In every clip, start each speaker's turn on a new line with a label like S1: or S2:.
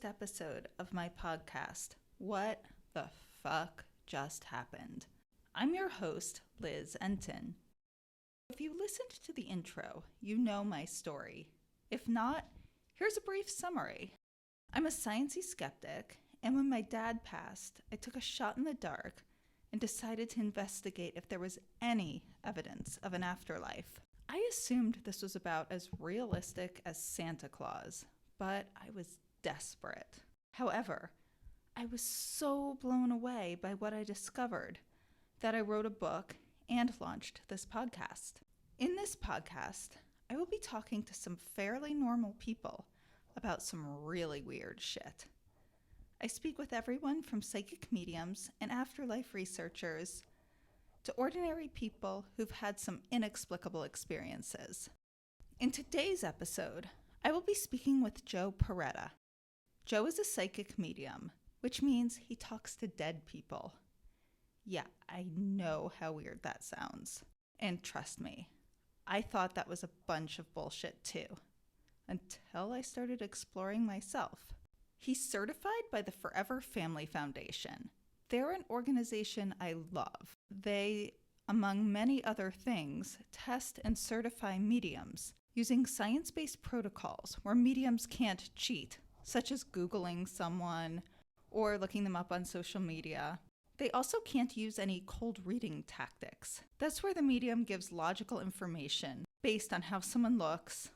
S1: episode of my podcast, What the Fuck Just Happened? I'm your host, Liz Enton. If you listened to the intro, you know my story. If not, here's a brief summary. I'm a sciencey skeptic, and when my dad passed, I took a shot in the dark and decided to investigate if there was any evidence of an afterlife. I assumed this was about as realistic as Santa Claus, but I was desperate. However, I was so blown away by what I discovered that I wrote a book and launched this podcast. In this podcast, I will be talking to some fairly normal people about some really weird shit. I speak with everyone from psychic mediums and afterlife researchers to ordinary people who've had some inexplicable experiences. In today's episode, I will be speaking with Joe Perreta. Joe is a psychic medium, which means he talks to dead people. Yeah, I know how weird that sounds. And trust me, I thought that was a bunch of bullshit too, until I started exploring myself. He's certified by the Forever Family Foundation. They're an organization I love. They, among many other things, test and certify mediums using science-based protocols where mediums can't cheat, such as Googling someone or looking them up on social media. They also can't use any cold reading tactics. That's where the medium gives logical information based on how someone looks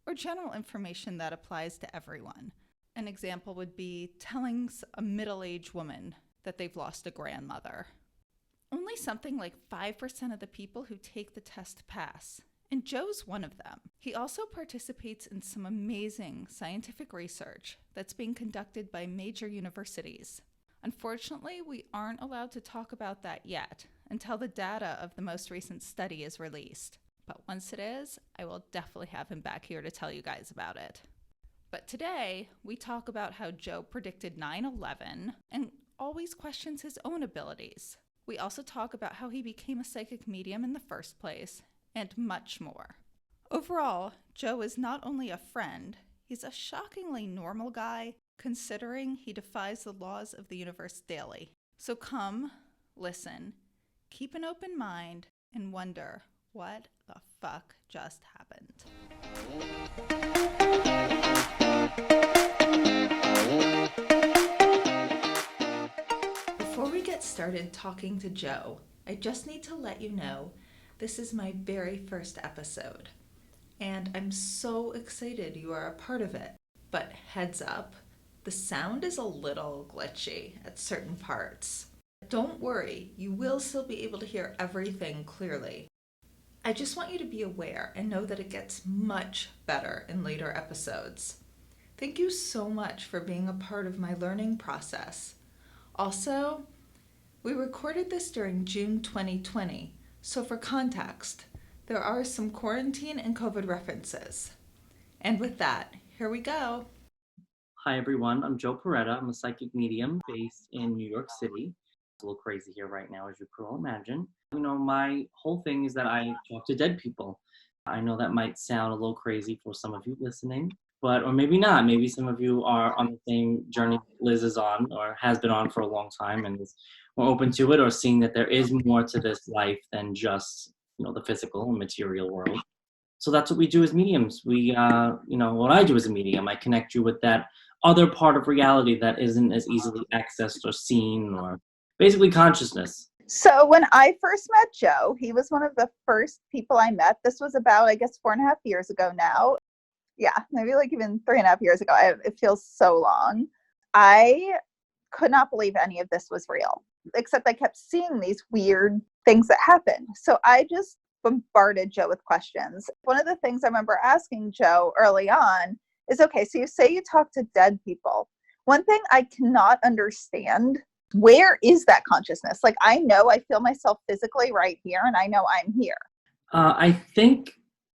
S1: or general information that applies to everyone. An example would be telling a middle-aged woman that they've lost a grandmother. Only something like 5% of the people who take the test pass, and Joe's one of them. He also participates in some amazing scientific research that's being conducted by major universities. Unfortunately, we aren't allowed to talk about that yet until the data of the most recent study is released. But once it is, I will definitely have him back here to tell you guys about it. But today, we talk about how Joe predicted 9/11 and always questions his own abilities. We also talk about how he became a psychic medium in the first place, and much more. Overall, Joe is not only a friend, he's a shockingly normal guy, considering he defies the laws of the universe daily. So come, listen, keep an open mind, and wonder what the fuck just happened. Before we get started talking to Joe, I just need to let you know this is my very first episode, and I'm so excited you are a part of it. But heads up, the sound is a little glitchy at certain parts. Don't worry, you will still be able to hear everything clearly. I just want you to be aware and know that it gets much better in later episodes. Thank you so much for being a part of my learning process. Also, we recorded this during June 2020, so for context, there are some quarantine and COVID references. And with that, here we go.
S2: Hi everyone, I'm Joe Perreta. I'm a psychic medium based in New York City. It's a little crazy here right now, as you could all imagine. My whole thing is that I talk to dead people. I know that might sound a little crazy for some of you listening, or maybe not. Maybe some of you are on the same journey Liz is on or has been on for a long time and is more open to it, or seeing that there is more to this life than just, the physical and material world. So that's what we do as mediums. What I do as a medium, I connect you with that other part of reality that isn't as easily accessed or seen, or basically consciousness.
S3: So when I first met Joe, he was one of the first people I met. This was about, 4.5 years ago now. Yeah, maybe even 3.5 years ago. It feels so long. I could not believe any of this was real, except I kept seeing these weird things that happened. So I just bombarded Joe with questions. One of the things I remember asking Joe early on is, okay, so you say you talk to dead people. One thing I cannot understand, where is that consciousness? I know I feel myself physically right here, and I know I'm here.
S2: I think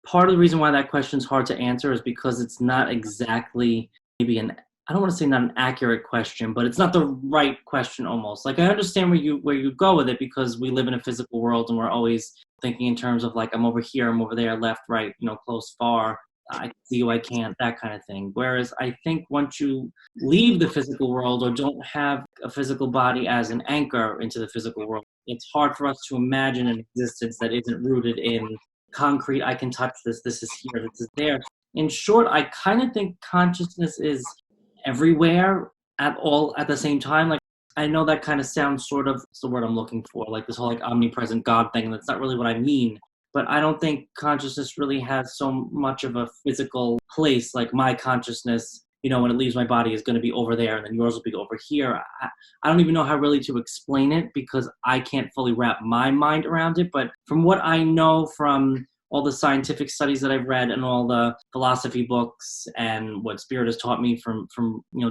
S2: part of the reason why that question is hard to answer is because it's not exactly I don't want to say not an accurate question, but it's not the right question almost. I understand where you go with it, because we live in a physical world and we're always thinking in terms of I'm over here, I'm over there, left, right, close, far. I can see you, I can't, that kind of thing. Whereas I think once you leave the physical world or don't have a physical body as an anchor into the physical world, it's hard for us to imagine an existence that isn't rooted in concrete. I can touch this, this is here, this is there. In short, I kind of think consciousness is everywhere at the same time. Like, I know that kind of sounds sort of, it's the word I'm looking for, like this whole like omnipresent God thing, and that's not really what I mean. But I don't think consciousness really has so much of a physical place. Like my consciousness, when it leaves my body is going to be over there and then yours will be over here. I don't even know how really to explain it because I can't fully wrap my mind around it. But from what I know from all the scientific studies that I've read and all the philosophy books and what Spirit has taught me from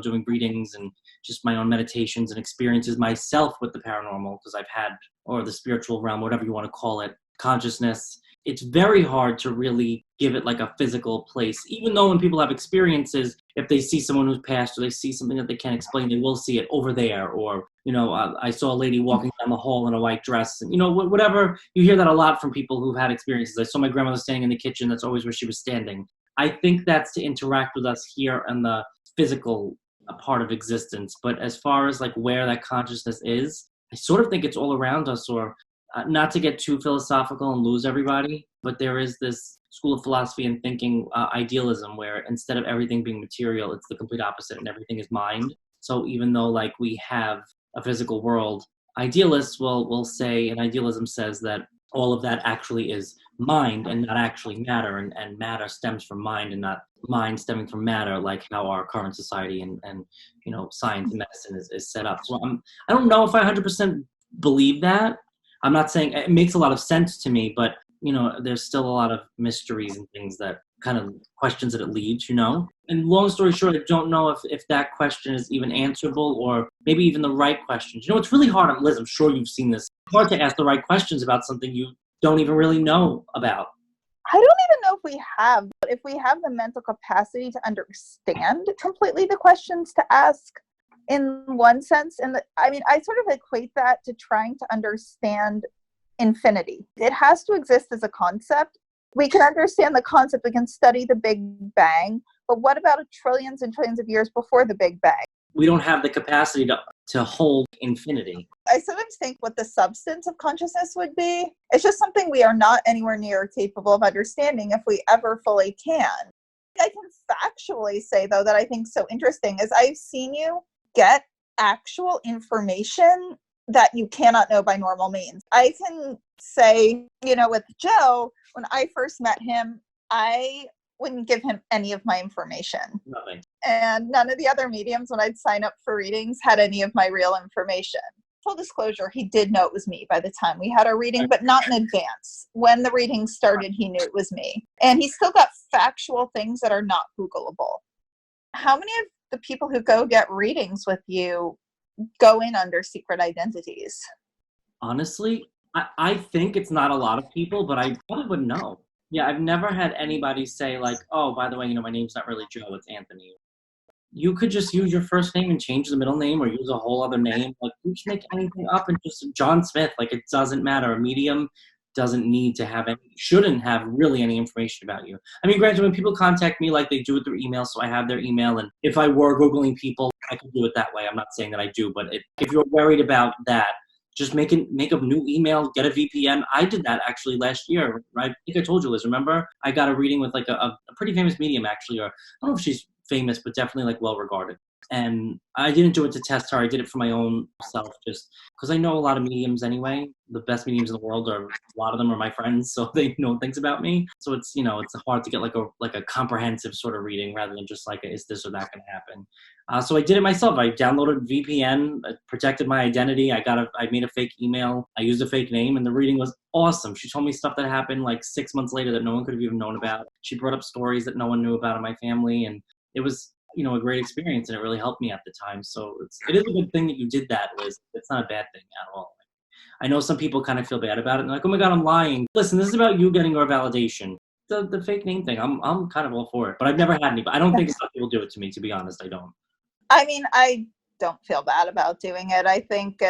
S2: doing readings and just my own meditations and experiences myself with the paranormal, because I've had, or the spiritual realm, whatever you want to call it, consciousness, it's very hard to really give it like a physical place. Even though when people have experiences, if they see someone who's passed or they see something that they can't explain, they will see it over there. Or, I saw a lady walking down the hall in a white dress. And, whatever, you hear that a lot from people who've had experiences. I saw my grandmother standing in the kitchen. That's always where she was standing. I think that's to interact with us here in the physical part of existence. But as far as like where that consciousness is, I sort of think it's all around us, or not to get too philosophical and lose everybody, but there is this school of philosophy and thinking, idealism, where instead of everything being material, it's the complete opposite and everything is mind. So even though like we have a physical world, idealists will say, and idealism says that all of that actually is mind and not actually matter, and matter stems from mind and not mind stemming from matter, like how our current society and science and medicine is set up. So I don't know if I 100% believe that. I'm not saying it makes a lot of sense to me, but there's still a lot of mysteries and things that kind of questions that it leads, And long story short, I don't know if that question is even answerable or maybe even the right questions. It's really hard, Liz, I'm sure you've seen this. It's hard to ask the right questions about something you don't even really know about.
S3: I don't even know if we have the mental capacity to understand completely the questions to ask. In one sense, I sort of equate that to trying to understand infinity. It has to exist as a concept. We can understand the concept, we can study the Big Bang, but what about trillions and trillions of years before the Big Bang?
S2: We don't have the capacity to hold infinity.
S3: I sometimes think what the substance of consciousness would be. It's just something we are not anywhere near capable of understanding if we ever fully can. I can factually say, though, that I think so interesting is I've seen you get actual information that you cannot know by normal means. I can say, with Joe, when I first met him, I wouldn't give him any of my information.
S2: Nothing.
S3: And none of the other mediums, when I'd sign up for readings, had any of my real information. Full disclosure, he did know it was me by the time we had our reading, but not in advance. When the reading started, he knew it was me. And he still got factual things that are not Googleable. How many of the people who go get readings with you go in under secret identities?
S2: Honestly, I think it's not a lot of people, but I probably wouldn't know. Yeah, I've never had anybody say like, oh, by the way, my name's not really Joe, it's Anthony. You could just use your first name and change the middle name or use a whole other name. Like, you just make anything up and just John Smith. Like, it doesn't matter. A medium doesn't need to have shouldn't have really any information about you. I mean, granted, when people contact me, like they do it through email, so I have their email. And if I were Googling people, I could do it that way. I'm not saying that I do, but if you're worried about that, just make a new email, get a VPN. I did that actually last year. I think I told you, Liz, remember? I got a reading with like a pretty famous medium actually, or I don't know if she's famous, but definitely like well regarded. And I didn't do it to test her. I did it for my own self, just because I know a lot of mediums anyway. The best mediums in the world a lot of them are my friends, so they know things about me. So it's it's hard to get like a comprehensive sort of reading rather than just like is this or that going to happen. So I did it myself. I downloaded VPN, protected my identity. I made a fake email. I used a fake name, and the reading was awesome. She told me stuff that happened like 6 months later that no one could have even known about. She brought up stories that no one knew about in my family, and it was a great experience, and it really helped me at the time. So it is a good thing that you did that, Liz. It's not a bad thing at all. I know some people kind of feel bad about it. And like, oh my God, I'm lying. Listen, this is about you getting your validation. The fake name thing, I'm kind of all for it. But I've never had any. But I don't think some people do it to me, to be honest. I don't.
S3: I mean, I don't feel bad about doing it. I think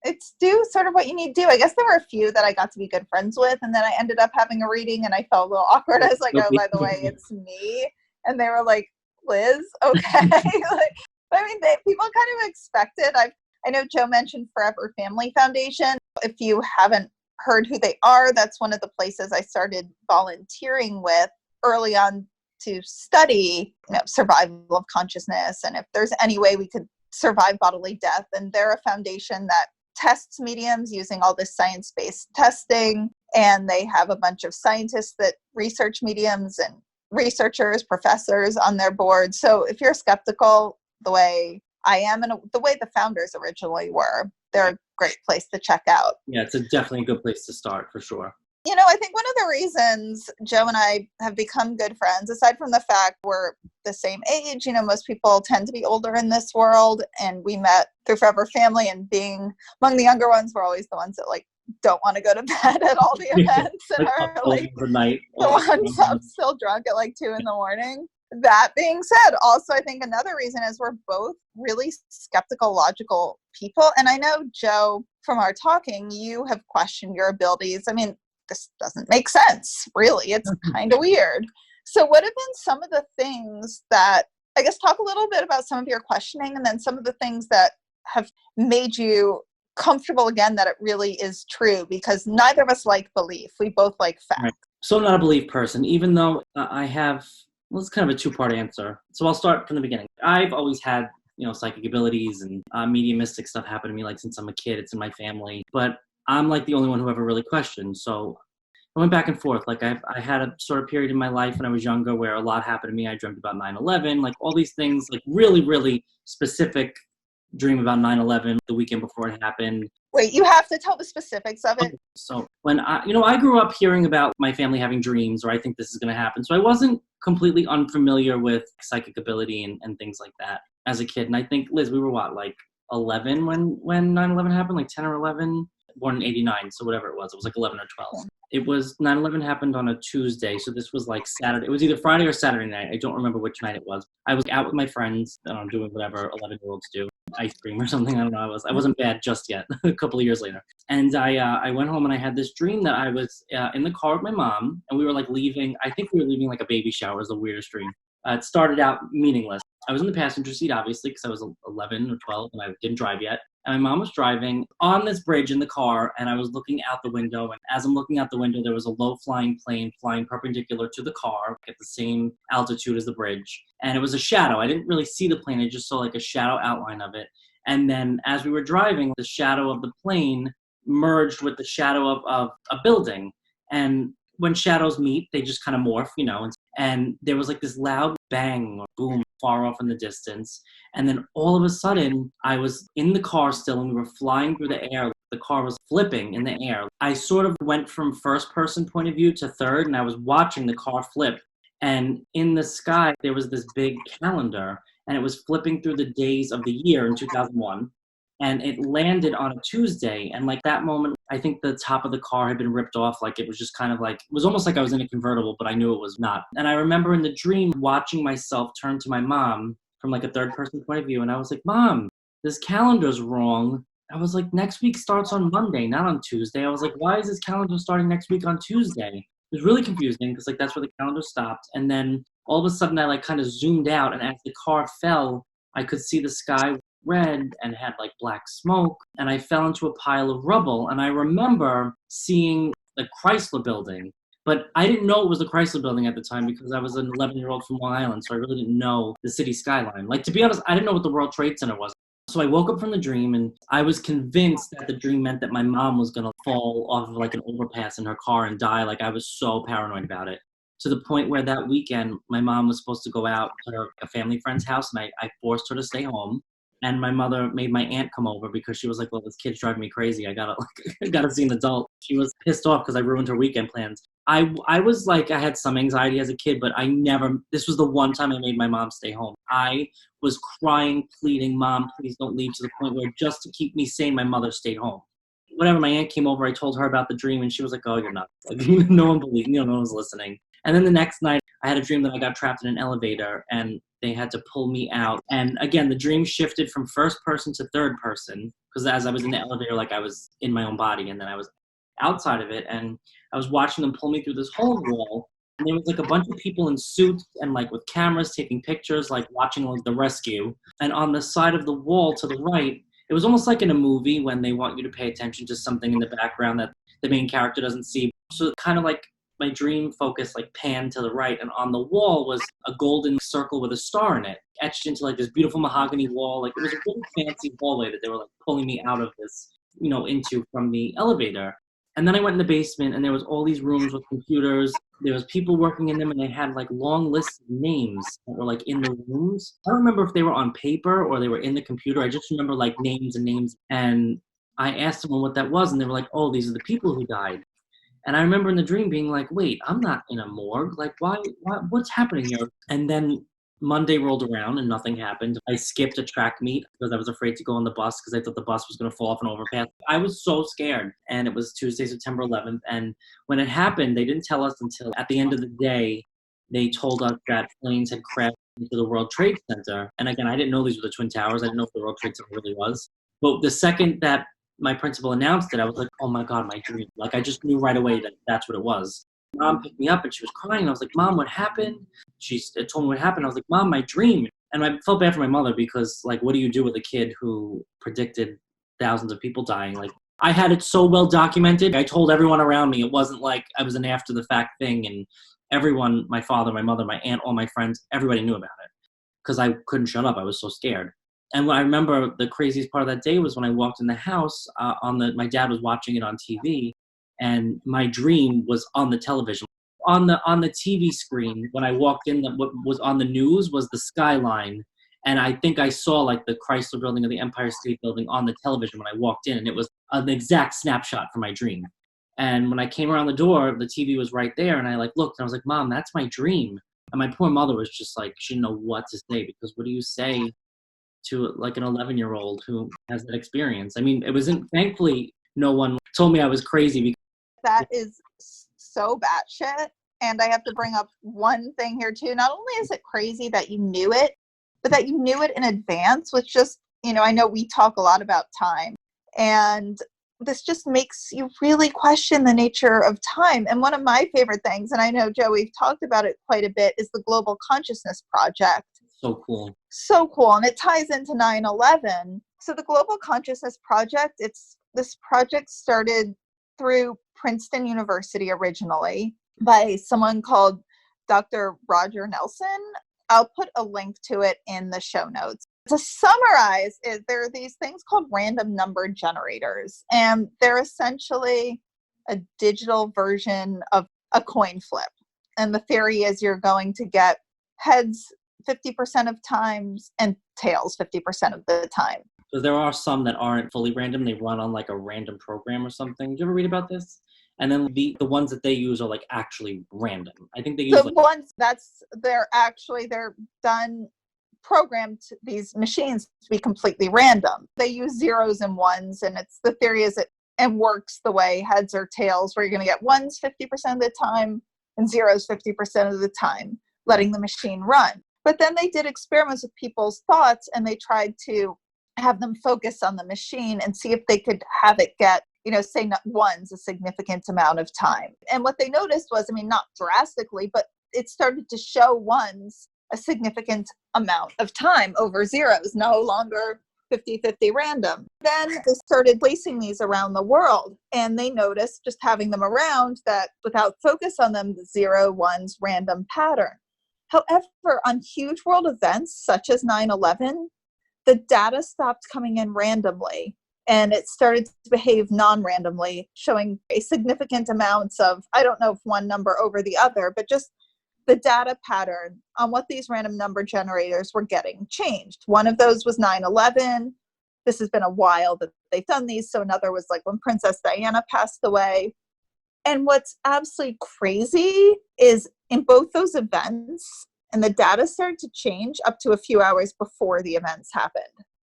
S3: it's do sort of what you need to do. I guess there were a few that I got to be good friends with, and then I ended up having a reading and I felt a little awkward. I was like, oh, by the way, it's me. And they were like, Liz, okay. Like, I mean, people kind of expect it. I know Joe mentioned Forever Family Foundation. If you haven't heard who they are, that's one of the places I started volunteering with early on to study, survival of consciousness, and if there's any way we could survive bodily death. And they're a foundation that tests mediums using all this science-based testing, and they have a bunch of scientists that research mediums and researchers, professors on their board. So if you're skeptical the way I am and the way the founders originally were, they're a great place to check out.
S2: Yeah, it's definitely a good place to start for sure.
S3: I think one of the reasons Joe and I have become good friends, aside from the fact we're the same age, most people tend to be older in this world, and we met through Forever Family, and being among the younger ones, we're always the ones that don't want to go to bed at all the events and are the ones up still drunk at 2 a.m. That being said, also I think another reason is we're both really skeptical, logical people. And I know, Joe, from our talking, you have questioned your abilities. I mean, this doesn't make sense, really. It's kind of weird. So what have been some of the things that, I guess, talk a little bit about some of your questioning, and then some of the things that have made you comfortable again that it really is true, because neither of us like belief. We both like fact.
S2: Right. So I'm not a belief person, even though I have, it's kind of a two-part answer. So I'll start from the beginning. I've always had, psychic abilities and mediumistic stuff happen to me, since I'm a kid. It's in my family. But I'm the only one who ever really questioned. So I went back and forth. I had a sort of period in my life when I was younger where a lot happened to me. I dreamt about 9/11, all these things, really, really specific dream about 9/11 the weekend before it happened.
S3: Wait, you have to tell the specifics of it.
S2: So when I grew up hearing about my family having dreams, or I think this is going to happen. So I wasn't completely unfamiliar with psychic ability and things like that as a kid. And I think, Liz, we were 11 when 9/11 happened, 10 or 11, born in 89. So whatever it was 11 or 12. It was 9/11 happened on a Tuesday. So this was Saturday. It was either Friday or Saturday night. I don't remember which night it was. I was out with my friends, doing whatever 11-year-olds do. Ice cream or something. I don't know. I wasn't bad just yet. A couple of years later, and I went home and I had this dream that I was in the car with my mom, and we were leaving. I think we were leaving a baby shower. It was the weirdest dream. It started out meaningless. I was in the passenger seat, obviously, because I was 11 or 12 and I didn't drive yet. And my mom was driving on this bridge in the car, and I was looking out the window. And as I'm looking out the window, there was a low-flying plane flying perpendicular to the car at the same altitude as the bridge. And it was a shadow. I didn't really see the plane. I just saw a shadow outline of it. And then as we were driving, the shadow of the plane merged with the shadow of a building. And when shadows meet, they just kind of morph, and there was this loud bang or boom far off in the distance. And then all of a sudden, I was in the car still, and we were flying through the air. The car was flipping in the air. I sort of went from first person point of view to third, and I was watching the car flip. And in the sky, there was this big calendar, and it was flipping through the days of the year in 2001. And it landed on a Tuesday. And that moment, I think the top of the car had been ripped off. It was just kind of it was almost like I was in a convertible, but I knew it was not. And I remember in the dream watching myself turn to my mom from a third person point of view. And I was like, Mom, this calendar's wrong. I was like, next week starts on Monday, not on Tuesday. I was like, why is this calendar starting next week on Tuesday? It was really confusing because that's where the calendar stopped. And then all of a sudden I kind of zoomed out, and as the car fell, I could see the sky red and had black smoke, and I fell into a pile of rubble. And I remember seeing the Chrysler building, but I didn't know it was the Chrysler building at the time because I was an 11-year-old from Long Island, so I really didn't know the city skyline. To be honest, I didn't know what the World Trade Center was. So I woke up from the dream, and I was convinced that the dream meant that my mom was going to fall off of an overpass in her car and die. I was so paranoid about it, to the point where that weekend my mom was supposed to go out to a family friend's house, and I forced her to stay home. And my mother made my aunt come over because she was like, well, this kid's driving me crazy. I gotta see an adult. She was pissed off because I ruined her weekend plans. I was I had some anxiety as a kid, but this was the one time I made my mom stay home. I was crying, pleading, Mom, please don't leave, to the point where just to keep me sane, my mother stayed home. Whenever my aunt came over, I told her about the dream, and she was like, oh, you're nuts. No one believed me. No one was listening. And then the next night, I had a dream that I got trapped in an elevator and they had to pull me out. And again, the dream shifted from first person to third person because as I was in the elevator, like I was in my own body and then I was outside of it. And I was watching them pull me through this whole wall. And there was like a bunch of people in suits and like with cameras taking pictures, like watching like the rescue. And on the side of the wall to the right, it was almost like in a movie when they want you to pay attention to something in the background that the main character doesn't see. So kind of like my dream focus like panned to the right, and on the wall was a golden circle with a star in it, etched into like this beautiful mahogany wall. Like it was a really fancy hallway that they were like pulling me out of this, into from the elevator. And then I went in the basement and there was all these rooms with computers. There was people working in them and they had like long lists of names that were like in the rooms. I don't remember if they were on paper or they were in the computer. I just remember like names and names. And I asked someone what that was and they were like, oh, these are the people who died. And I remember in the dream being like, wait, I'm not in a morgue. Like, what's happening here? And then Monday rolled around and nothing happened. I skipped a track meet because I was afraid to go on the bus because I thought the bus was going to fall off an overpass. I was so scared. And it was Tuesday, September 11th. And when it happened, they didn't tell us until at the end of the day, they told us that planes had crashed into the World Trade Center. And again, I didn't know these were the Twin Towers. I didn't know if the World Trade Center really was. But the second that my principal announced it, I was like, oh my God, my dream. Like, I just knew right away that that's what it was. Mom picked me up and she was crying. And I was like, Mom, what happened? She told me what happened. I was like, Mom, my dream. And I felt bad for my mother because, like, what do you do with a kid who predicted thousands of people dying? Like, I had it so well documented. I told everyone around me. It wasn't like I was an after the fact thing. And everyone, my father, my mother, my aunt, all my friends, everybody knew about it because I couldn't shut up. I was so scared. And what I remember the craziest part of that day was when I walked in the house, my dad was watching it on TV, and my dream was on the television. On the TV screen, when I walked in, what was on the news was the skyline. And I think I saw like the Chrysler Building or the Empire State Building on the television when I walked in, and it was an exact snapshot from my dream. And when I came around the door, the TV was right there, and I like looked, and I was like, Mom, that's my dream. And my poor mother was just like, she didn't know what to say, because what do you say to like an 11-year-old who has that experience? I mean, it wasn't, thankfully, no one told me I was crazy.
S3: That is so batshit. And I have to bring up one thing here too. Not only is it crazy that you knew it, but that you knew it in advance, which just, I know we talk a lot about time, and this just makes you really question the nature of time. And one of my favorite things, and I know, Joe, we've talked about it quite a bit, is the Global Consciousness Project.
S2: So cool.
S3: So cool. And it ties into 9/11. So the Global Consciousness Project, this project started through Princeton University originally by someone called Dr. Roger Nelson. I'll put a link to it in the show notes. To summarize, there are these things called random number generators, and they're essentially a digital version of a coin flip. And the theory is you're going to get heads 50% of times and tails 50% of the time.
S2: So there are some that aren't fully random. They run on like a random program or something. Did you ever read about this? And then the ones that they use are like actually random. I think they use they're done programmed these machines to be completely random. They use zeros and ones, and it's the theory is it works the way heads or tails, where you're going to get ones 50% of the time and zeros 50% of the time, letting the machine run. But then they did experiments with people's thoughts, and they tried to have them focus on the machine and see if they could have it get, say not ones a significant amount of time. And what they noticed was, not drastically, but it started to show ones a significant amount of time over zeros, no longer 50-50 random. Then they started placing these around the world, and they noticed just having them around that without focus on them, the 0, 1's random pattern. However, on huge world events such as 9/11, the data stopped coming in randomly, and it started to behave non-randomly, showing a significant amounts of, I don't know if one number over the other, but just the data pattern on what these random number generators were getting changed. One of those was 9/11. This has been a while that they've done these. So another was like when Princess Diana passed away. And what's absolutely crazy is in both those events, and the data started to change up to a few hours before the events happened.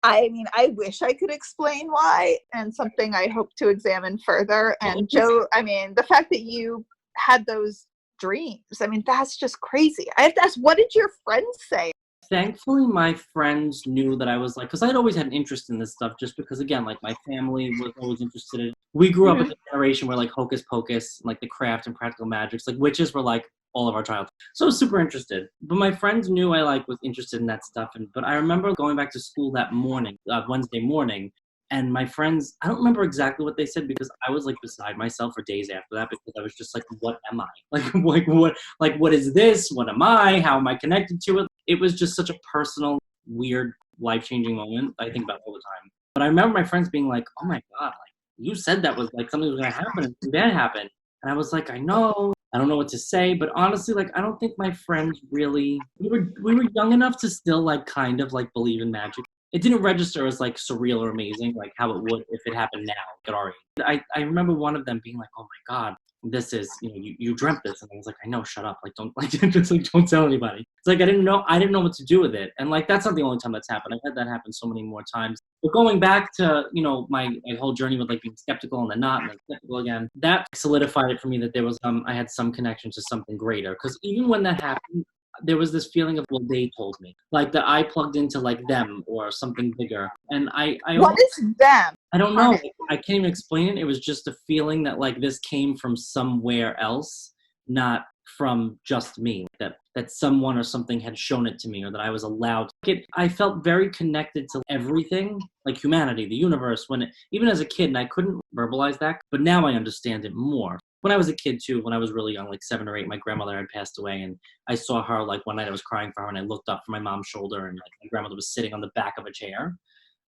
S2: I wish I could explain why, and something I hope to examine further. And Joe, the fact that you had those
S3: dreams. I mean, that's just crazy. I have to ask, what did your friends say?
S2: Thankfully, my friends knew that I was like, because I'd always had an interest in this stuff, just because, again, like my family was always interested in. We grew up in a generation where like hocus pocus, like the craft and practical magics, like witches were like all of our childhood. So I was super interested. But my friends knew I like was interested in that stuff. But I remember going back to school that morning, Wednesday morning, and my friends, I don't remember exactly what they said because I was like beside myself for days after that because I was just like, what am I? What is this? What am I? How am I connected to it? It was just such a personal, weird, life-changing moment I think about all the time. But I remember my friends being like, oh my God, like you said that was like something was going to happen and that happened. And I was like, I know. I don't know what to say. But honestly, like, I don't think my friends really, we were young enough to still like kind of like believe in magic. It didn't register as like surreal or amazing, like how it would if it happened now at our age. I remember one of them being like, oh my God, this is, you dreamt this. And I was like, I know, shut up. Like, don't, like, just like, don't tell anybody. It's like, I didn't know what to do with it. And like, that's not the only time that's happened. I've had that happen so many more times. But going back to, my whole journey with like being skeptical and then not and then skeptical again, that solidified it for me that there was, I had some connection to something greater. Because even when that happened, there was this feeling of, well, they told me. Like that I plugged into like them or something bigger. And I
S3: what is them?
S2: I don't know. I can't even explain it. It was just a feeling that like this came from somewhere else, not from just me. That someone or something had shown it to me or that I was allowed to. I felt very connected to everything, like humanity, the universe, even as a kid, and I couldn't verbalize that, but now I understand it more. When I was a kid too, when I was really young, like 7 or 8, my grandmother had passed away and I saw her like one night I was crying for her and I looked up from my mom's shoulder and like my grandmother was sitting on the back of a chair.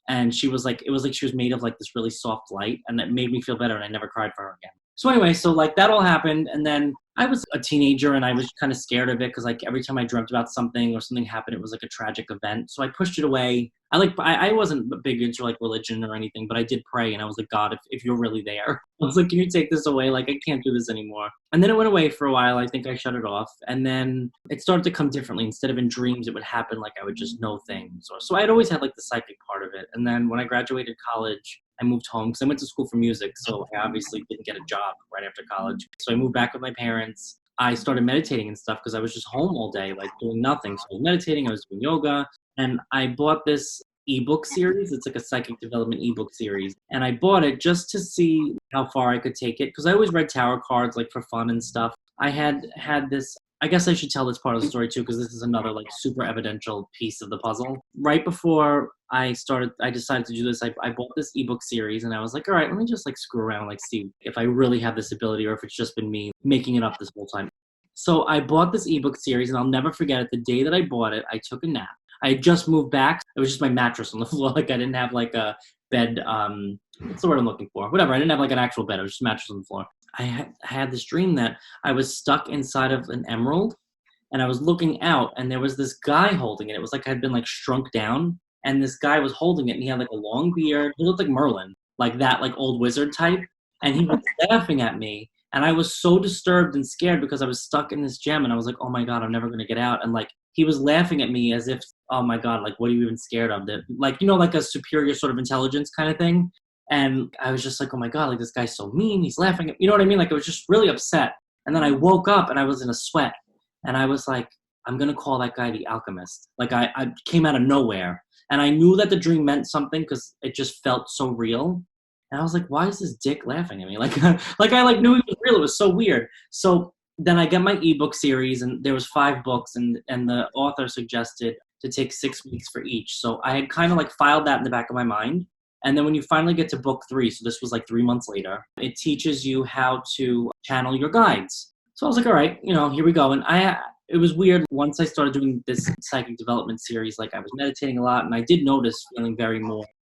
S2: And she was like, it was like she was made of like this really soft light and it made me feel better and I never cried for her again. So anyway, so like that all happened and then I was a teenager and I was kind of scared of it because like every time I dreamt about something or something happened, it was like a tragic event. So I pushed it away. I wasn't big into like religion or anything, but I did pray and I was like, God, if you're really there, I was like, can you take this away? Like, I can't do this anymore. And then it went away for a while. I think I shut it off. And then it started to come differently. Instead of in dreams, it would happen like I would just know things. So I'd always had like the psychic part of it. And then when I graduated college, I moved home because I went to school for music. So I obviously didn't get a job right after college. So I moved back with my parents. I started meditating and stuff because I was just home all day, like doing nothing. So I was meditating, I was doing yoga, and I bought this ebook series. It's like a psychic development ebook series. And I bought it just to see how far I could take it because I always read tarot cards like for fun and stuff. I had this, I guess I should tell this part of the story too because this is another like super evidential piece of the puzzle. Right before I decided to do this, I bought this ebook series and I was like, all right, let me just like screw around, like see if I really have this ability or if it's just been me making it up this whole time. So I bought this ebook series and I'll never forget it. The day that I bought it, I took a nap. I had just moved back. It was just my mattress on the floor. Like I didn't have like a bed. What's the word I'm looking for? Whatever. I didn't have like an actual bed. It was just a mattress on the floor. I had this dream that I was stuck inside of an emerald and I was looking out and there was this guy holding it. It was like I'd been like shrunk down and this guy was holding it and he had like a long beard. He looked like Merlin, like that, like old wizard type. And he was laughing at me. And I was so disturbed and scared because I was stuck in this gem and I was like, oh my God, I'm never going to get out. And like, he was laughing at me as if, oh my God, like, what are you even scared of? That, like, like a superior sort of intelligence kind of thing. And I was just like, oh my God, like this guy's so mean. He's laughing at me. You know what I mean? Like I was just really upset. And then I woke up and I was in a sweat and I was like, I'm going to call that guy the Alchemist. Like I came out of nowhere and I knew that the dream meant something because it just felt so real. And I was like, why is this dick laughing at me? Like I knew it was real. It was so weird. So then I get my ebook series and there was 5 books and the author suggested to take 6 weeks for each. So I had kind of like filed that in the back of my mind. And then when you finally get to book 3, so this was like 3 months later, it teaches you how to channel your guides. So I was like, all right, here we go. And it was weird. Once I started doing this psychic development series, like I was meditating a lot and I did notice feeling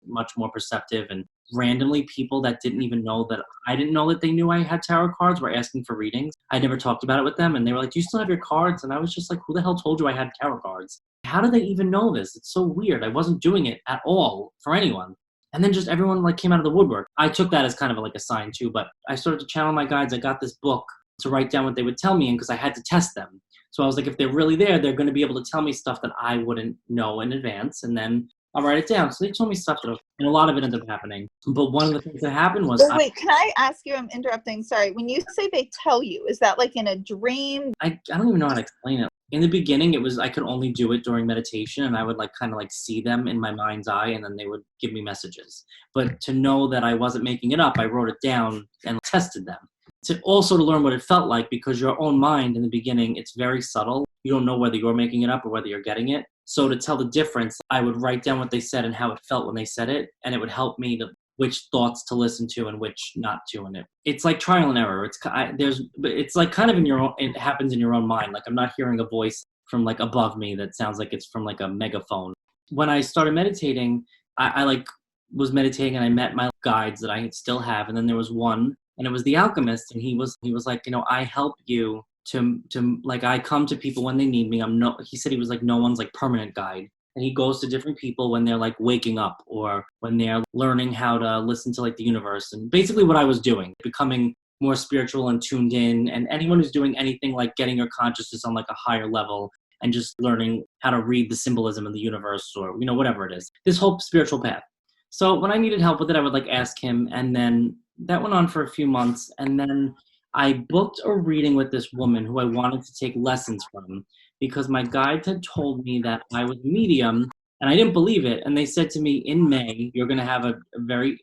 S2: much more perceptive and randomly people that didn't even know that I didn't know that they knew I had tarot cards were asking for readings. I never talked about it with them and they were like, do you still have your cards? And I was just like, who the hell told you I had tarot cards? How did they even know this? It's so weird. I wasn't doing it at all for anyone. And then just everyone like came out of the woodwork. I took that as kind of like a sign too, but I started to channel my guides. I got this book to write down what they would tell me because I had to test them. So I was like, if they're really there, they're going to be able to tell me stuff that I wouldn't know in advance. And then I'll write it down. So they told me stuff and a lot of it ended up happening. But one of the things that happened was
S3: wait, can I ask you, I'm interrupting, sorry. When you say they tell you, is that like in a dream?
S2: I don't even know how to explain it. In the beginning, it was I could only do it during meditation, and I would like kind of like see them in my mind's eye, and then they would give me messages. But to know that I wasn't making it up, I wrote it down and tested them. To also to learn what it felt like, because your own mind in the beginning, it's very subtle. You don't know whether you're making it up or whether you're getting it. So to tell the difference, I would write down what they said and how it felt when they said it, and it would help me to which thoughts to listen to and which not to. And it's like trial and error. It's like kind of in your own, it happens in your own mind. Like I'm not hearing a voice from like above me that sounds like it's from like a megaphone. When I started meditating, I like was meditating and I met my guides that I still have. And then there was one, and it was the Alchemist. And he was like, I help you to like, I come to people when they need me. He said he was like, no one's like permanent guide. And he goes to different people when they're like waking up or when they're learning how to listen to like the universe. And basically what I was doing, becoming more spiritual and tuned in. And anyone who's doing anything like getting your consciousness on like a higher level and just learning how to read the symbolism of the universe or, whatever it is, this whole spiritual path. So when I needed help with it, I would like ask him. And then that went on for a few months. And then I booked a reading with this woman who I wanted to take lessons from, because my guides had told me that I was medium, and I didn't believe it. And they said to me, in May, you're going to have a very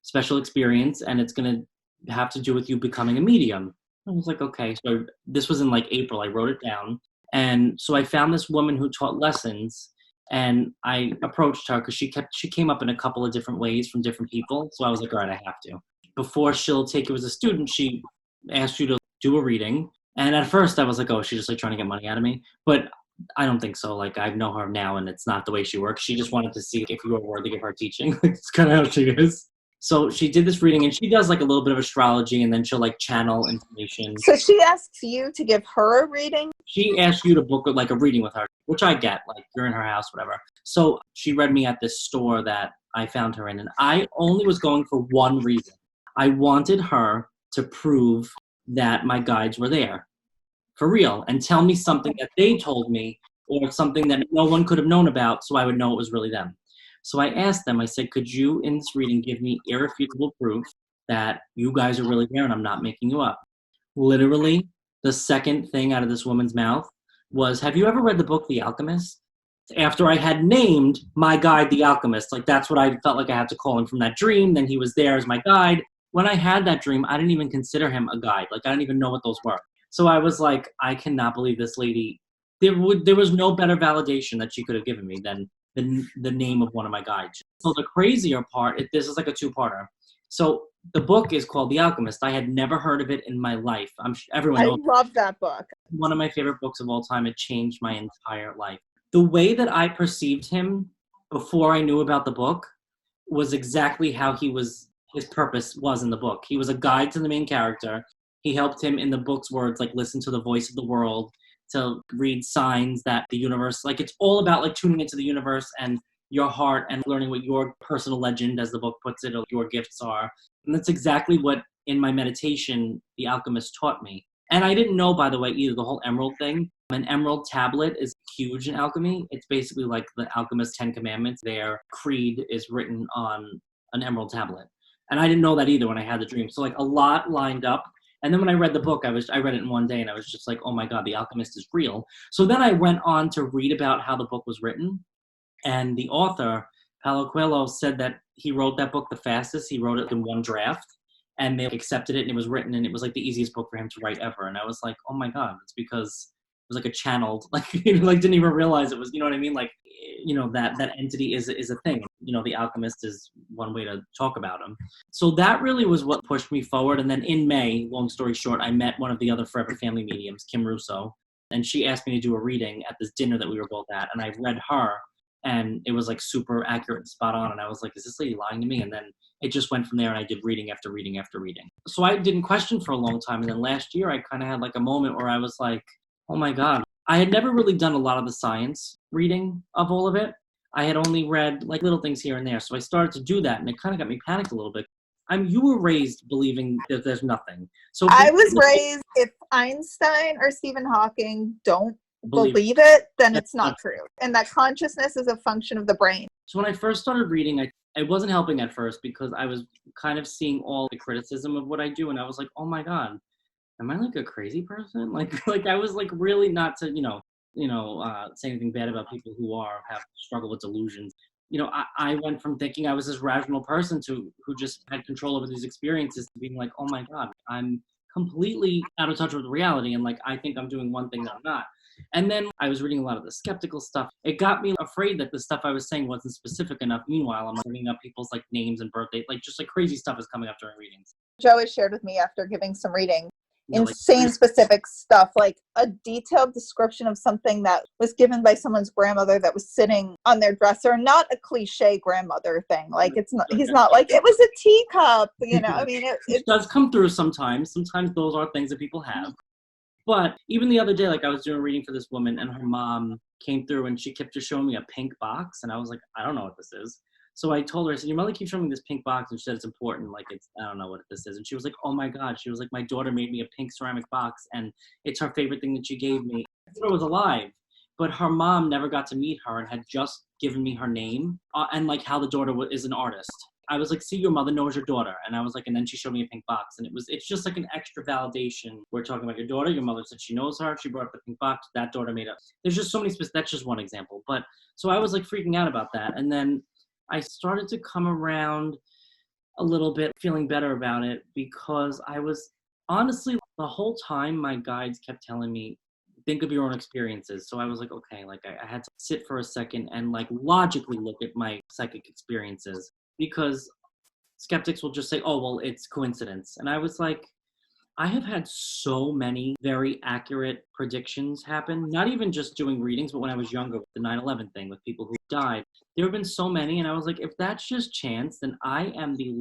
S2: special experience, and it's going to have to do with you becoming a medium. I was like, okay. So this was in like April. I wrote it down. And so I found this woman who taught lessons, and I approached her because she came up in a couple of different ways from different people. So I was like, all right, I have to. Before she'll take you as a student, she asked you to do a reading. And at first I was like, oh, she's just like trying to get money out of me. But I don't think so. Like I know her now, and it's not the way she works. She just wanted to see if you were worthy of her teaching. It's kind of how she is. So she did this reading, and she does like a little bit of astrology, and then she'll like channel information.
S3: So she asks you to give her a reading?
S2: She asked you to book like a reading with her, which I get, like you're in her house, whatever. So she read me at this store that I found her in, and I only was going for one reason. I wanted her to prove that my guides were there for real and tell me something that they told me or something that no one could have known about, so I would know it was really them. So I asked them, I said, could you in this reading give me irrefutable proof that you guys are really there and I'm not making you up? Literally, the second thing out of this woman's mouth was, have you ever read the book The Alchemist? After I had named my guide The Alchemist, like that's what I felt like I had to call him from that dream. Then he was there as my guide. When I had that dream, I didn't even consider him a guide. Like I didn't even know what those were. So I was like, I cannot believe this lady. There was no better validation that she could have given me than the name of one of my guides. So the crazier part, this is like a two-parter. So the book is called The Alchemist. I had never heard of it in my life. Everyone knows.
S3: I love that book.
S2: One of my favorite books of all time. It changed my entire life. The way that I perceived him before I knew about the book was exactly how his purpose was in the book. He was a guide to the main character. He helped him in the book's words, like listen to the voice of the world, to read signs that the universe, like it's all about like tuning into the universe and your heart and learning what your personal legend, as the book puts it, or your gifts are. And that's exactly what in my meditation, the Alchemist taught me. And I didn't know, by the way, either the whole emerald thing. An emerald tablet is huge in alchemy. It's basically like the Alchemist 10 Commandments. Their creed is written on an emerald tablet. And I didn't know that either when I had the dream. So like a lot lined up. And then when I read the book, I read it in one day and I was just like, oh my God, the Alchemist is real. So then I went on to read about how the book was written. And the author, Paulo Coelho, said that he wrote that book the fastest. He wrote it in one draft and they accepted it and it was written and it was like the easiest book for him to write ever. And I was like, oh my God, it's because it was like a channeled, like, like didn't even realize it was, you know what I mean? Like, that entity is a thing. The Alchemist is one way to talk about him. So that really was what pushed me forward. And then in May, long story short, I met one of the other Forever Family mediums, Kim Russo, and she asked me to do a reading at this dinner that we were both at. And I read her and it was like super accurate and spot on. And I was like, is this lady lying to me? And then it just went from there and I did reading after reading after reading. So I didn't question for a long time. And then last year I kind of had like a moment where I was like, oh my God. I had never really done a lot of the science reading of all of it. I had only read like little things here and there. So I started to do that and it kind of got me panicked a little bit. You were raised believing that there's nothing. So
S3: I was raised, if Einstein or Stephen Hawking don't believe it, then it's not true. And that consciousness is a function of the brain.
S2: So when I first started reading, it wasn't helping at first because I was kind of seeing all the criticism of what I do, and I was like, oh my God, am I like a crazy person? Like I was like really not to, say anything bad about people who have struggle with delusions. I went from thinking I was this rational person who just had control over these experiences to being like, oh my God, I'm completely out of touch with reality. And like, I think I'm doing one thing that I'm not. And then I was reading a lot of the skeptical stuff. It got me afraid that the stuff I was saying wasn't specific enough. Meanwhile, I'm bringing up people's like names and birthdays, like just like crazy stuff is coming up during readings.
S3: Joe has shared with me after giving some reading
S2: Like,
S3: insane specific stuff, like a detailed description of something that was given by someone's grandmother that was sitting on their dresser, not a cliche grandmother thing. Like he's not like, it was a teacup, I mean,
S2: it does come through sometimes. Sometimes those are things that people have. But even the other day, like I was doing a reading for this woman and her mom came through and she kept just showing me a pink box. And I was like, I don't know what this is. So I told her, I said, your mother keeps showing me this pink box. And she said, it's important. Like, I don't know what this is. And she was like, oh my God. She was like, my daughter made me a pink ceramic box and it's her favorite thing that she gave me. I thought it was alive. But her mom never got to meet her and had just given me her name and like how the daughter is an artist. I was like, see, your mother knows your daughter. And I was like, and then she showed me a pink box. And it's just like an extra validation. We're talking about your daughter. Your mother said she knows her. She brought up the pink box. That daughter made up. There's just so many, that's just one example. But so I was like freaking out about that. And then I started to come around a little bit, feeling better about it because I was honestly, the whole time my guides kept telling me, think of your own experiences. So I was like, okay, like I had to sit for a second and like logically look at my psychic experiences. Because skeptics will just say, oh, well, it's coincidence. And I was like, I have had so many very accurate predictions happen, not even just doing readings, but when I was younger with the 9/11 thing with people who died. There have been so many. And I was like, if that's just chance, then I am the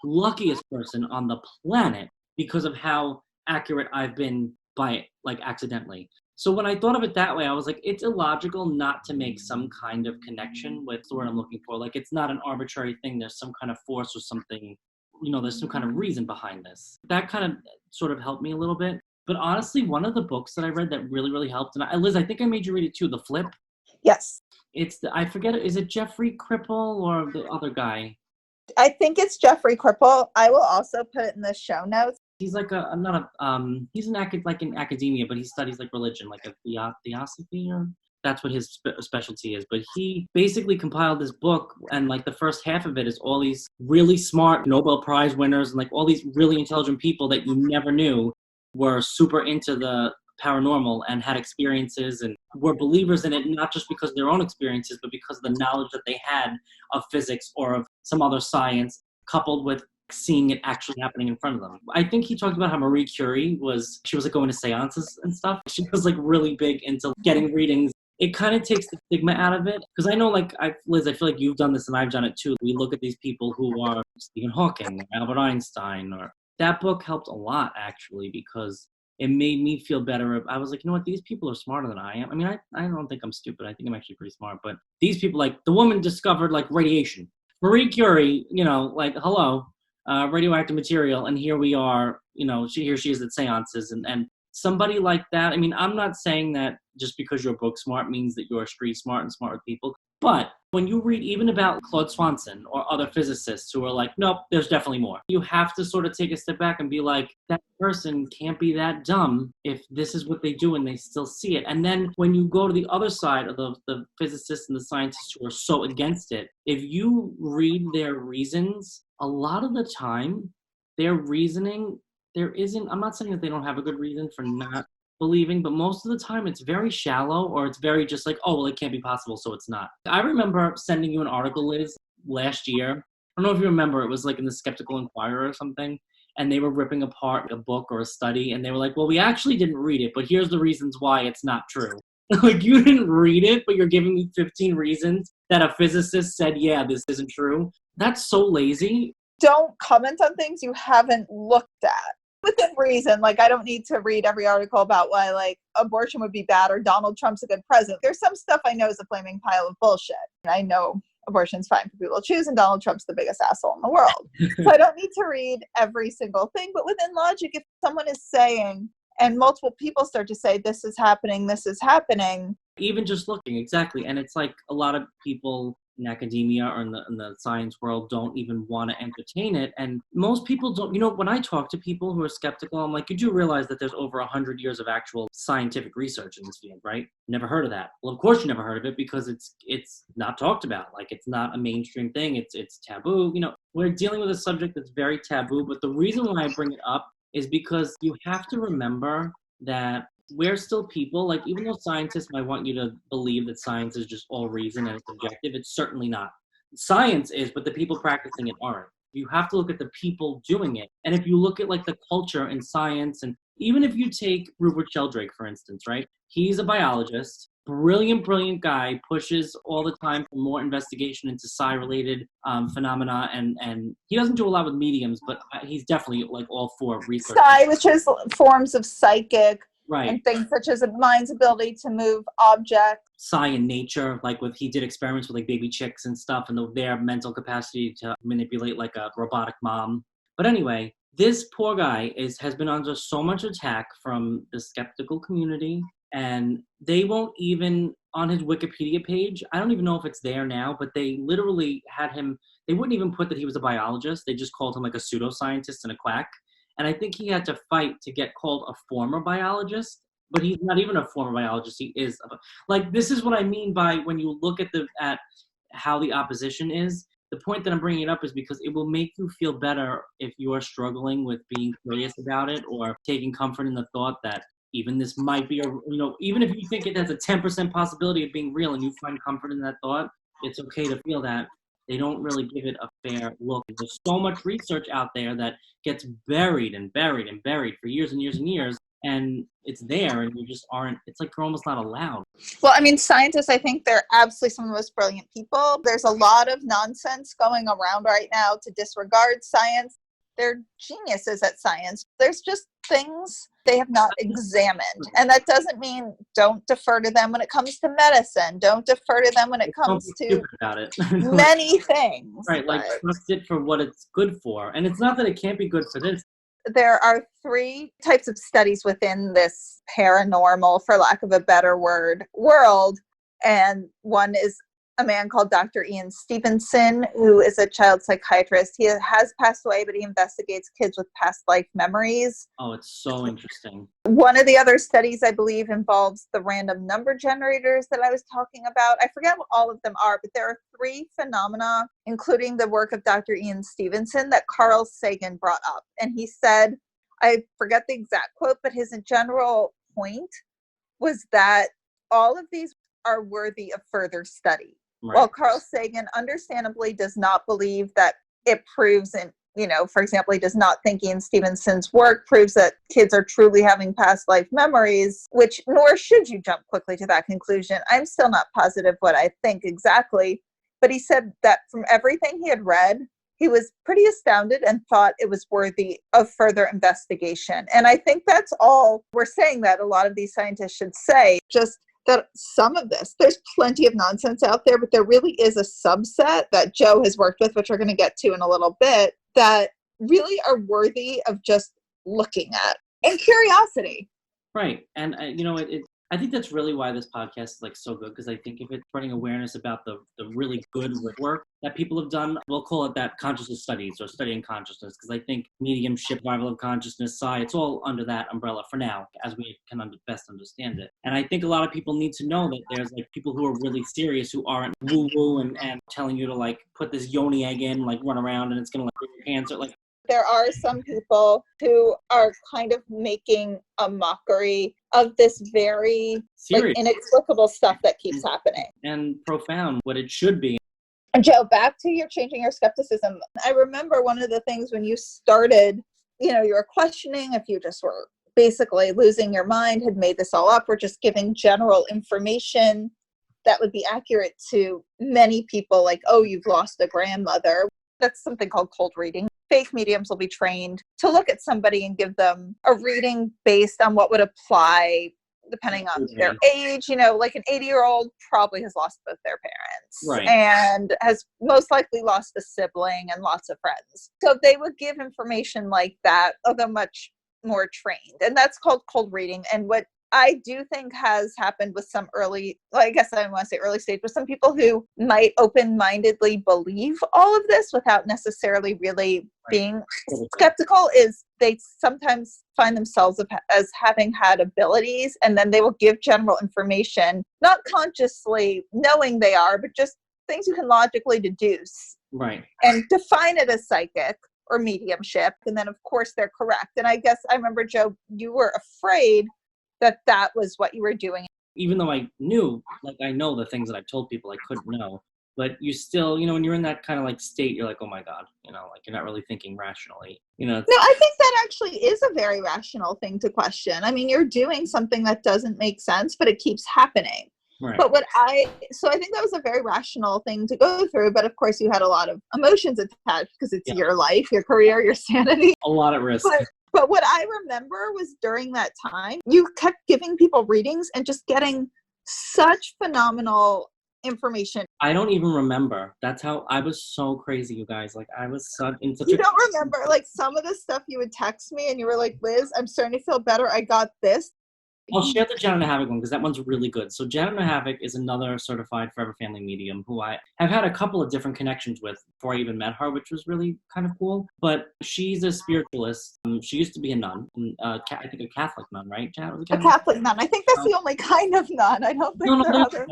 S2: luckiest person on the planet because of how accurate I've been by it, like accidentally. So when I thought of it that way, I was like, it's illogical not to make some kind of connection with the word I'm looking for. Like, it's not an arbitrary thing. There's some kind of force or something, there's some kind of reason behind this. That kind of sort of helped me a little bit. But honestly, one of the books that I read that really, really helped, and Liz, I think I made you read it too, The Flip.
S3: Yes.
S2: I forget, is it Jeffrey Cripple or the other guy?
S3: I think it's Jeffrey Cripple. I will also put it in the show notes.
S2: He's like he's in academia, but he studies like religion, like a theosophy, or that's what his specialty is. But he basically compiled this book, and like the first half of it is all these really smart Nobel Prize winners and like all these really intelligent people that you never knew were super into the paranormal and had experiences and were believers in it, not just because of their own experiences, but because of the knowledge that they had of physics or of some other science, coupled with seeing it actually happening in front of them. I think he talked about how Marie Curie she was like going to seances and stuff. She was like really big into getting readings. It kind of takes the stigma out of it. Because I know, like, Liz, I feel like you've done this and I've done it too. We look at these people who are Stephen Hawking, Albert Einstein, or that book helped a lot actually because it made me feel better. I was like, you know what? These people are smarter than I am. I mean, I don't think I'm stupid. I think I'm actually pretty smart. But these people, like the woman discovered like radiation. Marie Curie, like, hello. Radioactive material, and here we are, she is at seances, and somebody like that. I mean, I'm not saying that just because you're book smart means that you're street smart and smart with people, but when you read even about Claude Swanson or other physicists who are like, nope, there's definitely more, you have to sort of take a step back and be like, that person can't be that dumb if this is what they do and they still see it. And then when you go to the other side of the physicists and the scientists who are so against it, if you read their reasons, a lot of the time, their reasoning, I'm not saying that they don't have a good reason for not believing, but most of the time it's very shallow, or it's very just like, oh, well, it can't be possible, so it's not. I remember sending you an article, Liz, last year. I don't know if you remember, it was like in the Skeptical Inquirer or something, and they were ripping apart a book or a study, and they were like, well, we actually didn't read it, but here's the reasons why it's not true. Like, you didn't read it, but you're giving me 15 reasons that a physicist said, yeah, this isn't true. That's so lazy.
S3: Don't comment on things you haven't looked at. Within reason, like, I don't need to read every article about why, like, abortion would be bad or Donald Trump's a good president. There's some stuff I know is a flaming pile of bullshit. And I know abortion's fine for people to choose, and Donald Trump's the biggest asshole in the world. So I don't need to read every single thing. But within logic, if someone is saying, and multiple people start to say, this is happening, even just looking, exactly. And it's like a lot of people,
S2: in academia or in the science world don't even want to entertain it. And most people don't, when I talk to people who are skeptical, I'm like, you do realize that there's over 100 years of actual scientific research in this field, right? Never heard of that. Well, of course you never heard of it because it's not talked about. Like, it's not a mainstream thing. It's taboo. We're dealing with a subject that's very taboo, but the reason why I bring it up is because you have to remember that we're still people. Like, even though scientists might want you to believe that science is just all reason and it's objective, it's certainly not. Science is, but the people practicing it aren't. You have to look at the people doing it. And if you look at like the culture in science, and even if you take Rupert Sheldrake, for instance, right? He's a biologist, brilliant guy, pushes all the time for more investigation into psi-related phenomena. And he doesn't do a lot with mediums, but he's definitely like all for research.
S3: Psi, which is forms of psychic.
S2: Right.
S3: And things such as a mind's ability to move objects.
S2: Psi in nature, like he did experiments with like baby chicks and stuff, and their mental capacity to manipulate like a robotic mom. But anyway, this poor guy has been under so much attack from the skeptical community, and they won't even, on his Wikipedia page, I don't even know if it's there now, but they literally had him, they wouldn't even put that he was a biologist. They just called him like a pseudoscientist and a quack. And I think he had to fight to get called a former biologist, but he's not even a former biologist. He is like, this is what I mean by when you look at how the opposition is. The point that I'm bringing it up is because it will make you feel better if you are struggling with being curious about it or taking comfort in the thought that even this might be even if you think it has a 10% possibility of being real and you find comfort in that thought, it's okay to feel that. They don't really give it a fair look. There's so much research out there that gets buried for years and years and years, and it's there, and you just aren't, it's like you're almost not allowed.
S3: Well, I mean, scientists, I think they're absolutely some of the most brilliant people. There's a lot of nonsense going around right now to disregard science. They're geniuses at science. There's just things they have not examined. And that doesn't mean don't defer to them when it comes to medicine. Don't defer to them when it comes to many things.
S2: Right, like trust it for what it's good for. And it's not that it can't be good for this.
S3: There are 3 types of studies within this paranormal, for lack of a better word, world. And one is a man called Dr. Ian Stevenson, who is a child psychiatrist. He has passed away, but he investigates kids with past life memories.
S2: Oh, it's so interesting.
S3: One of the other studies, I believe, involves the random number generators that I was talking about. I forget what all of them are, but there are 3 phenomena, including the work of Dr. Ian Stevenson, that Carl Sagan brought up. And he said, I forget the exact quote, but his general point was that all of these are worthy of further study. Right. Well, Carl Sagan understandably does not believe that it proves, and for example, he does not think Ian Stevenson's work proves that kids are truly having past life memories, which nor should you jump quickly to that conclusion. I'm still not positive what I think exactly, but he said that from everything he had read, he was pretty astounded and thought it was worthy of further investigation. And I think that's all we're saying that a lot of these scientists should say, just that some of this, there's plenty of nonsense out there, but there really is a subset that Joe has worked with, which we're going to get to in a little bit, that really are worthy of just looking at and curiosity.
S2: Right. And, I think that's really why this podcast is like so good, because I think if it's spreading awareness about the really good work that people have done, we'll call it that consciousness studies or studying consciousness, because I think mediumship, survival of consciousness, psi, it's all under that umbrella for now, as we can best understand it. And I think a lot of people need to know that there's like people who are really serious, who aren't woo-woo and telling you to like put this yoni egg in, like run around and it's going to like give you cancer. Like,
S3: there are some people who are kind of making a mockery of this very inexplicable stuff that keeps happening.
S2: And profound, what it should be.
S3: And Joe, back to your changing your skepticism. I remember one of the things when you started, you were questioning if you just were basically losing your mind, had made this all up, or just giving general information that would be accurate to many people, like, oh, you've lost a grandmother. That's something called cold reading. Fake mediums will be trained to look at somebody and give them a reading based on what would apply depending on their age. Like an 80-year-old probably has lost both their parents,
S2: right,
S3: and has most likely lost a sibling and lots of friends. So they would give information like that, although much more trained. And that's called cold reading. And what I do think has happened with some early, well, I guess I don't want to say early stage, but some people who might open-mindedly believe all of this without necessarily really being skeptical, is they sometimes find themselves as having had abilities, and then they will give general information, not consciously knowing they are, but just things you can logically deduce.
S2: Right.
S3: And define it as psychic or mediumship. And then, of course, they're correct. And I guess I remember, Joe, you were afraid that was what you were doing.
S2: Even though I knew, like, I know the things that I've told people I couldn't know, but you still, when you're in that kind of like state, you're like, oh my God, like you're not really thinking rationally,
S3: No, I think that actually is a very rational thing to question. I mean, you're doing something that doesn't make sense, but it keeps happening.
S2: Right.
S3: But so I think that was a very rational thing to go through. But of course, you had a lot of emotions attached because it's your life, your career, your sanity.
S2: A lot at risk.
S3: But what I remember was during that time, you kept giving people readings and just getting such phenomenal information.
S2: I don't even remember. That's how I was so crazy, you guys. Like, I was in such
S3: You don't remember, like, some of the stuff you would text me and you were like, Liz, I'm starting to feel better. I got this.
S2: I'll share the Janet Havoc one because that one's really good. So Janet Havoc is another certified Forever Family medium who I have had a couple of different connections with before I even met her, which was really kind of cool. But she's a spiritualist. She used to be a nun, I think a Catholic nun, right? Janet was
S3: a Catholic nun. I think that's the only kind of nun. I don't think there are other.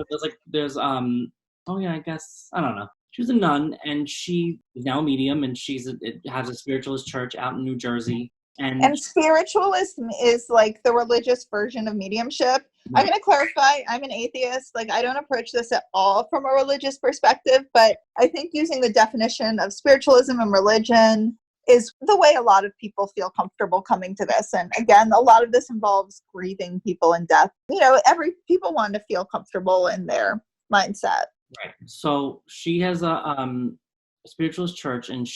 S2: There's oh yeah, I guess, I don't know. She was a nun, and she is now a medium, and it has a spiritualist church out in New Jersey.
S3: And spiritualism is like the religious version of mediumship. I'm going to clarify, I'm an atheist. Like, I don't approach this at all from a religious perspective, but I think using the definition of spiritualism and religion is the way a lot of people feel comfortable coming to this. And again, a lot of this involves grieving people in death. People want to feel comfortable in their mindset.
S2: Right. So she has a spiritualist church, and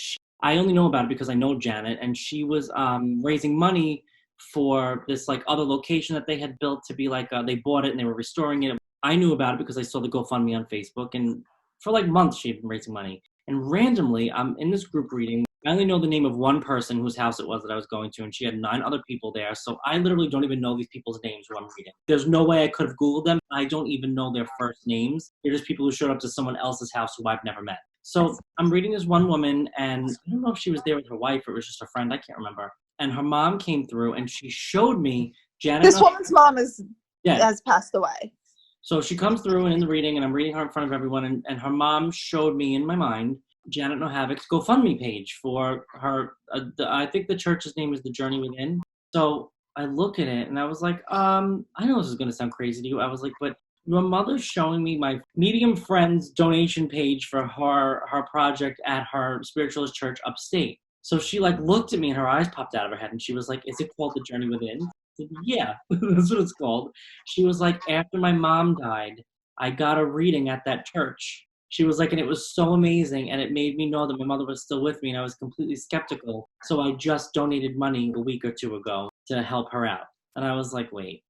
S2: I only know about it because I know Janet, and she was raising money for this like other location that they had built to be like, they bought it and they were restoring it. I knew about it because I saw the GoFundMe on Facebook, and for like months she had been raising money. And randomly, I'm in this group reading. I only know the name of one person whose house it was that I was going to, and she had 9 other people there. So I literally don't even know these people's names who I'm reading. There's no way I could have Googled them. I don't even know their first names. They're just people who showed up to someone else's house who I've never met. So I'm reading this one woman, and I don't know if she was there with her wife or it was just a friend. I can't remember. And her mom came through, and she showed me Janet.
S3: This woman's mom has passed away.
S2: So she comes through and in the reading, and I'm reading her in front of everyone, and her mom showed me in my mind Janet No Havoc's GoFundMe page for her. I think the church's name is The Journey Within. So I look at it, and I was like, I know this is going to sound crazy to you. I was like, but your mother's showing me my medium friend's donation page for her project at her spiritualist church upstate. So she like looked at me and her eyes popped out of her head and she was like, is it called The Journey Within? I said, yeah, that's what it's called. She was like, after my mom died, I got a reading at that church. She was like, and it was so amazing, and it made me know that my mother was still with me, and I was completely skeptical. So I just donated money a week or 2 ago to help her out. And I was like, wait.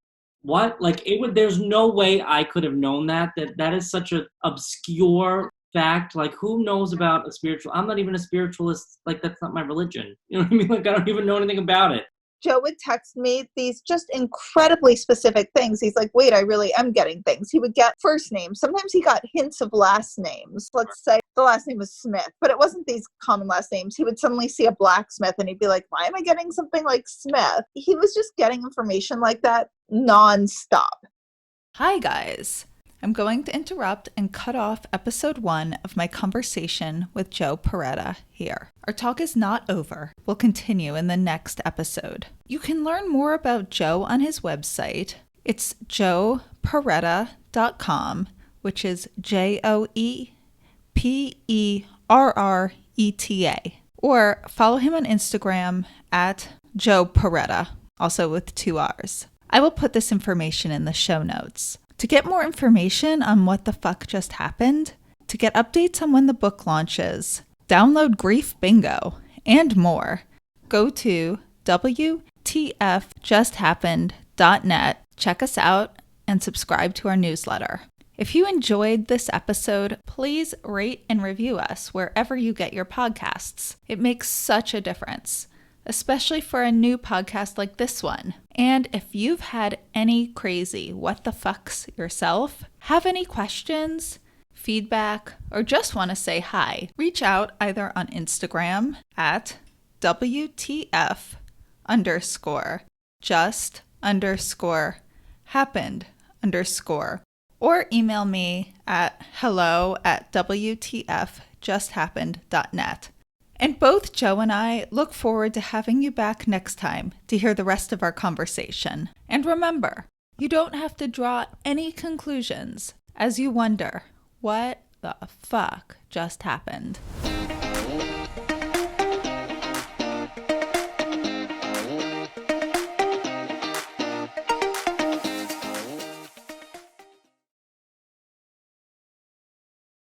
S2: What? Like, there's no way I could have known that is such an obscure fact. Like, who knows about a spiritual? I'm not even a spiritualist. Like, that's not my religion. You know what I mean? Like, I don't even know anything about it.
S3: Joe would text me these just incredibly specific things. He's like, wait, I really am getting things. He would get first names. Sometimes he got hints of last names. Let's say the last name was Smith, but it wasn't these common last names. He would suddenly see a blacksmith and he'd be like, why am I getting something like Smith? He was just getting information like that nonstop.
S1: Hi, guys. I'm going to interrupt and cut off episode 1 of my conversation with Joe Perreta here. Our talk is not over. We'll continue in the next episode. You can learn more about Joe on his website. It's joeperreta.com, which is JoePerreta. Or follow him on Instagram at Joe Perreta, also with 2 R's. I will put this information in the show notes. To get more information on what the fuck just happened, to get updates on when the book launches, download Grief Bingo, and more, go to WTFJustHappened.net, check us out, and subscribe to our newsletter. If you enjoyed this episode, please rate and review us wherever you get your podcasts. It makes such a difference. especially for a new podcast like this one. And if you've had any crazy what the fucks yourself, have any questions, feedback, or just want to say hi, reach out either on Instagram at WTF_just_happened_, or email me at hello@WTFjusthappened.net. And both Joe and I look forward to having you back next time to hear the rest of our conversation. And remember, you don't have to draw any conclusions as you wonder, what the fuck just happened?